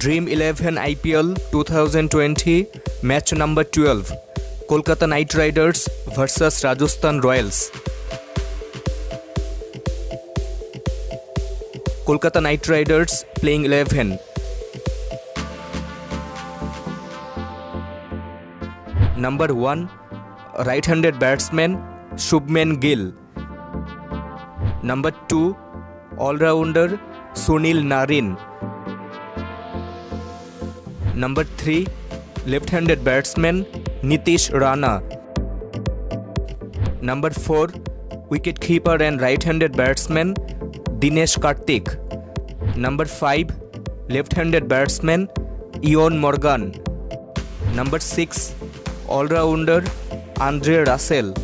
Dream 11 IPL 2020 match number 12 Kolkata Knight Riders versus Rajasthan Royals. Kolkata Knight Riders playing 11. Number 1 right-handed batsman Shubman Gill. Number 2 all-rounder Sunil Narine. Number 3 left-handed batsman Nitish Rana. Number 4 wicket-keeper and right-handed batsman Dinesh Karthik. Number 5 left-handed batsman Ian Morgan. Number 6 all-rounder Andre Russell.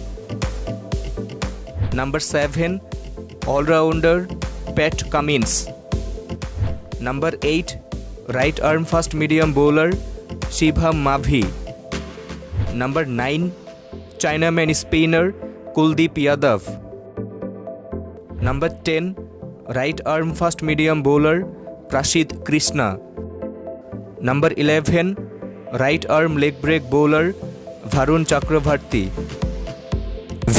Number 7 all-rounder Pat Cummins. Number 8 right arm fast medium bowler Shivam Mavi. Number 9 Chinaman spinner Kuldeep Yadav. Number 10 right arm fast medium bowler Prashid Krishna. Number 11 right arm leg break bowler Varun Chakravarti.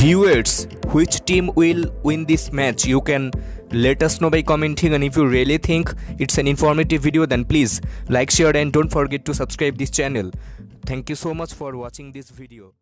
Viewers, which team will win this match? You can let us know by commenting, and if you really think it's an informative video, then please like, share and don't forget to subscribe this channel. Thank you so much for watching this video.